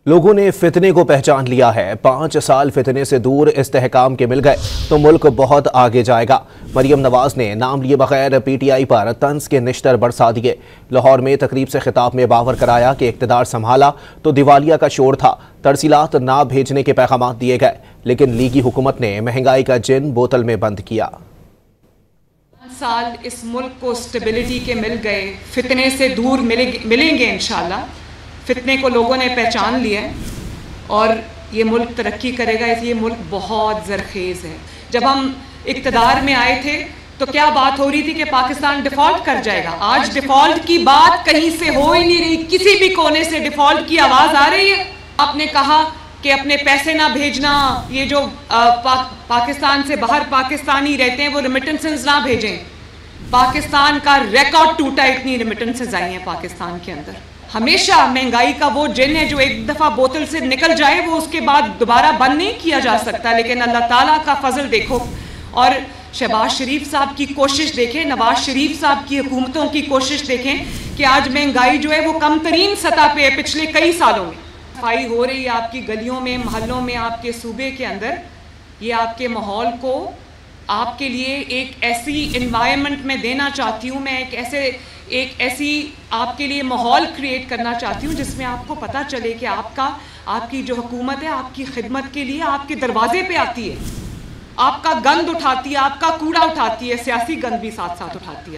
لوگوں نے فتنے کو پہچان لیا ہے۔ 5 سال فتنے سے دور استحکام کے مل گئے تو ملک بہت آگے جائے گا۔ مریم نواز نے نام لیے بغیر پی ٹی آئی پر طنز کے نشتر برسا دیے۔ لاہور میں تقریب سے خطاب میں باور کرایا کہ اقتدار سنبھالا تو دیوالیہ کا شور تھا، ترسیلات نہ بھیجنے کے پیغامات دیے گئے، لیکن لیگی حکومت نے مہنگائی کا جن بوتل میں بند کیا۔ 5 سال اس ملک کو سٹیبلٹی کے مل گئے، فتنے سے دور ملیں گے انشاءاللہ۔ فتنے کو لوگوں نے پہچان لیا ہے اور یہ ملک ترقی کرے گا۔ یہ ملک بہت زرخیز ہے۔ جب ہم اقتدار میں آئے تھے تو کیا بات ہو رہی تھی کہ پاکستان ڈیفالٹ کر جائے گا۔ آج ڈیفالٹ کی بات کہیں سے ہو ہی نہیں رہی، کسی بھی کونے سے ڈیفالٹ کی آواز آ رہی ہے۔ آپ نے کہا کہ اپنے پیسے نہ بھیجنا، یہ جو پاکستان سے باہر پاکستانی رہتے ہیں وہ ریمیٹنسز نہ بھیجیں۔ پاکستان کا ریکارڈ ٹوٹا، اتنی ریمیٹنسز آئی ہیں پاکستان کے اندر۔ ہمیشہ مہنگائی کا وہ جن ہے جو ایک دفعہ بوتل سے نکل جائے وہ اس کے بعد دوبارہ بند نہیں کیا جا سکتا، لیکن اللہ تعالیٰ کا فضل دیکھو اور شہباز شریف صاحب کی کوشش دیکھیں، نواز شریف صاحب کی حکومتوں کی کوشش دیکھیں کہ آج مہنگائی جو ہے وہ کم ترین سطح پہ ہے پچھلے کئی سالوں میں۔ صفائی ہو رہی ہے آپ کی گلیوں میں، محلوں میں، آپ کے صوبے کے اندر۔ یہ آپ کے ماحول کو آپ کے لیے ایک ایسی انوائرمنٹ میں دینا چاہتی ہوں، میں ایک ایسی آپ کے لیے ماحول کریٹ کرنا چاہتی ہوں جس میں آپ کو پتہ چلے کہ آپ کی جو حکومت ہے آپ کی خدمت کے لیے آپ کے دروازے پہ آتی ہے، آپ کا گند اٹھاتی ہے، آپ کا کوڑا اٹھاتی ہے، سیاسی گند بھی ساتھ ساتھ اٹھاتی ہے۔